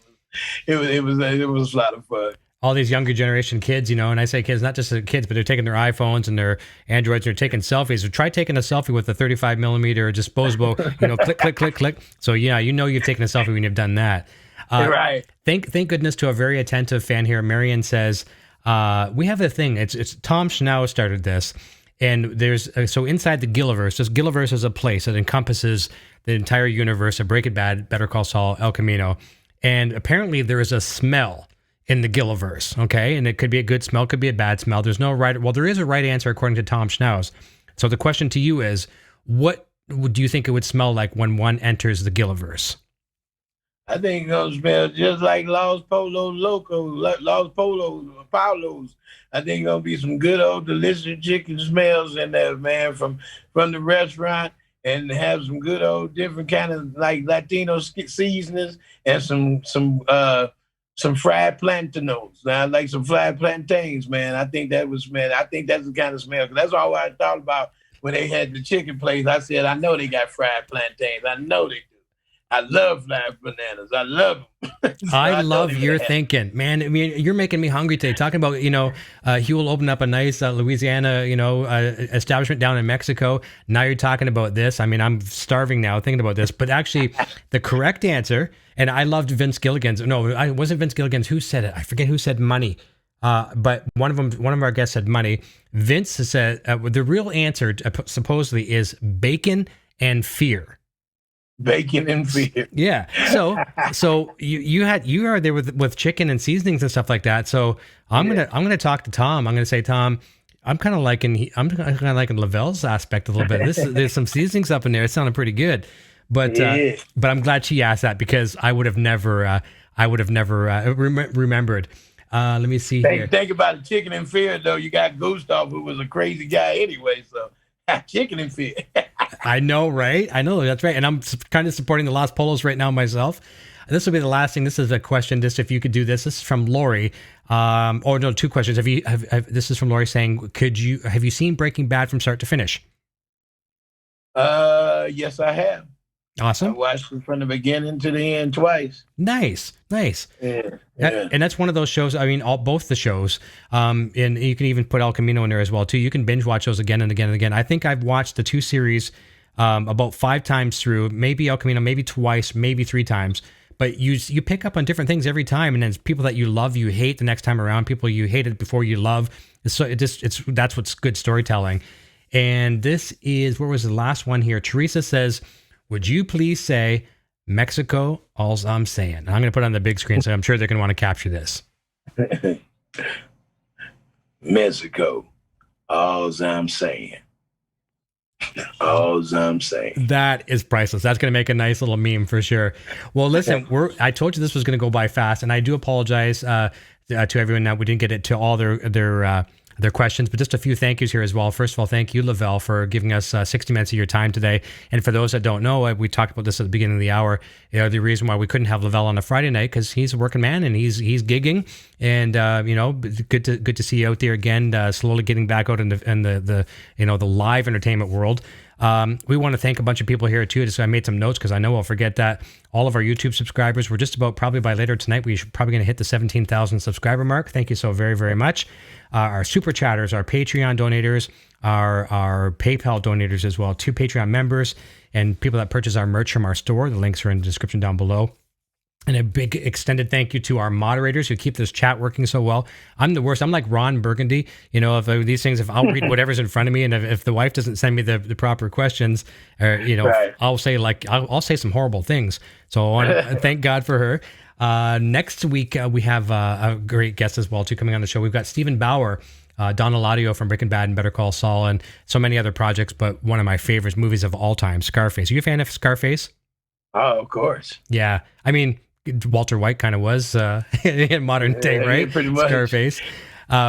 It was a lot of fun. All these younger generation kids, and I say kids, not just the kids, but they're taking their iPhones and their Androids, and they're taking selfies. So try taking a selfie with a 35 millimeter disposable, click, click, click, click. So yeah, you've taken a selfie when you've done that. Right. Thank goodness to a very attentive fan here. Marion says, we have a thing. It's Tom Schnauz started this. And there's, so inside the Gilliverse, this Gilliverse is a place that encompasses the entire universe of Breaking Bad, Better Call Saul, El Camino. And apparently there is a smell in the Gilliverse, okay? And it could be a good smell, could be a bad smell. There's no right, well, there is a right answer according to Tom Schnauz. So the question to you is, what do you think it would smell like when one enters the Gilliverse? I think it's gonna smell just like Los Paulos. I think gonna be some good old delicious chicken smells in there, man, from the restaurant, and have some good old different kind of like Latino seasonings and some fried plantains. Now, I like some fried plantains, man. I think that's the kind of smell. 'Cause that's all I thought about when they had the chicken place. I said, I know they got fried plantains. I know they do. I love fried bananas. I love them. So I love your thinking, man. I mean, you're making me hungry today. Talking about, Huell opened up a nice Louisiana, establishment down in Mexico. Now you're talking about this. I mean, I'm starving now thinking about this. But actually, the correct answer, and I loved Vince Gilligan's. No, it wasn't Vince Gilligan's. Who said it? I forget who said money. But one of our guests said money. Vince said the real answer supposedly is bacon and fear. Bacon and fear. Yeah. So you are there with chicken and seasonings and stuff like that. So I'm gonna talk to Tom. I'm gonna say, Tom, I'm kind of liking Lavell's aspect a little bit. There's some seasonings up in there. It sounded pretty good, but I'm glad she asked that, because I would have never remembered. Let me see here. Think about the chicken and fear though. You got Gustav, who was a crazy guy anyway. So chicken and fear. I know, right? I know, that's right. And I'm kind of supporting the Los Polos right now myself. This will be the last thing. This is a question, just if you could do this. This is from Lori. Two questions. This is from Lori saying, have you seen Breaking Bad from start to finish? Yes, I have. Awesome. I watched it from the beginning to the end twice. Nice. Yeah. And that's one of those shows. I mean, both the shows. And you can even put El Camino in there as well too. You can binge watch those again and again and again. I think I've watched the two series about 5 times through. Maybe El Camino, maybe twice, maybe 3 times. But you pick up on different things every time, and then it's people that you love, you hate the next time around. People you hated before, you love. So that's what's good storytelling. And this is, where was the last one here? Teresa says, would you please say Mexico, all's I'm saying? I'm going to put it on the big screen, so I'm sure they're going to want to capture this. Mexico, all's I'm saying. All's I'm saying. That is priceless. That's going to make a nice little meme for sure. Well, listen, I told you this was going to go by fast, and I do apologize to everyone that we didn't get it to all their questions, but just a few thank yous here as well. First of all, thank you, Lavell, for giving us 60 minutes of your time today. And for those that don't know, we talked about this at the beginning of the hour. The reason why we couldn't have Lavell on a Friday night, because he's a working man and he's gigging, and good to see you out there again, slowly getting back out in the live entertainment world. We want to thank a bunch of people here too. So I made some notes because I know I'll forget that. All of our YouTube subscribers, we're just about, probably by later tonight, we should probably going to hit the 17,000 subscriber mark. Thank you so very, very much. Our super chatters, our Patreon donators, our PayPal donators as well, 2 Patreon members, and people that purchase our merch from our store. The links are in the description down below. And a big extended thank you to our moderators who keep this chat working so well. I'm the worst. I'm like Ron Burgundy. If these things, if I'll read whatever's in front of me, and if the wife doesn't send me the proper questions, or right. I'll say I'll say some horrible things. So I want to thank God for her. Next week we have a great guest as well too coming on the show. We've got Stephen Bauer, Don Eladio from Breaking Bad and Better Call Saul, and so many other projects. But one of my favorite movies of all time, Scarface. Are you a fan of Scarface? Oh, of course. Yeah, I mean, Walter White kind of was in modern day, right? Pretty much. Scarface.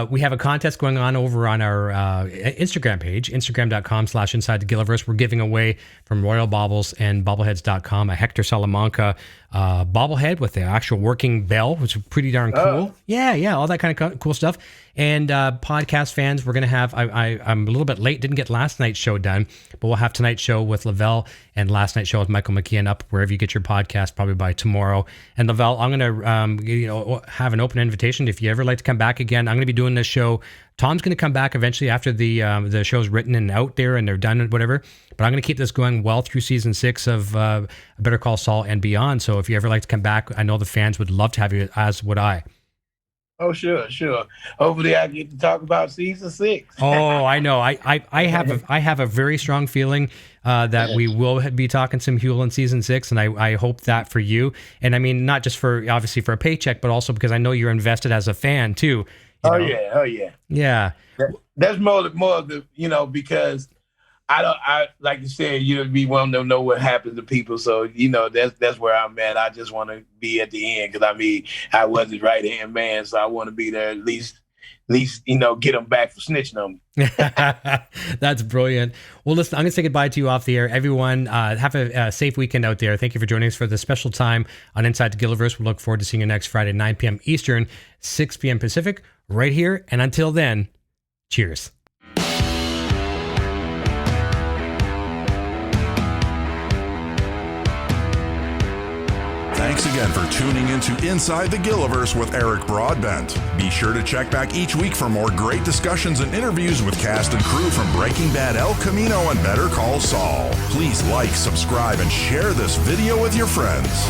We have a contest going on over on our Instagram page, instagram.com/inside the Gilliverse. We're giving away from Royal Baubles and bobbleheads.com a Hector Salamanca bobblehead with the actual working bell, which is pretty darn cool. Oh. Yeah, all that kind of cool stuff. And podcast fans, we're going to have, I'm a little bit late, didn't get last night's show done, but we'll have tonight's show with Lavell and last night's show with Michael McKeon up wherever you get your podcast, probably by tomorrow. And Lavell, I'm going to have an open invitation. If you ever like to come back again, I'm going to be doing this show. Tom's going to come back eventually after the show's written and out there and they're done and whatever. But I'm going to keep this going well through season 6 of Better Call Saul and beyond. So if you ever like to come back, I know the fans would love to have you, as would I. Oh, sure, sure. Hopefully, I get to talk about season 6. Oh, I know. I have a very strong feeling that we will be talking some Huell in season 6, and I hope that for you. And I mean, not just for obviously for a paycheck, but also because I know you're invested as a fan too. Oh yeah. Yeah. That's more of the, because I like you said, we want to know what happens to people. So, that's where I'm at. I just want to be at the end because I wasn't right hand man. So I want to be there at least, get them back for snitching on me. That's brilliant. Well, listen, I'm going to say goodbye to you off the air. Everyone, have a safe weekend out there. Thank you for joining us for this special time on Inside the Gilliverse. We look forward to seeing you next Friday, 9 p.m. Eastern, 6 p.m. Pacific, right here. And until then, cheers. Thanks again for tuning into Inside the Gilliverse with Eric Broadbent. Be sure to check back each week for more great discussions and interviews with cast and crew from Breaking Bad, El Camino, and Better Call Saul. Please like, subscribe, and share this video with your friends.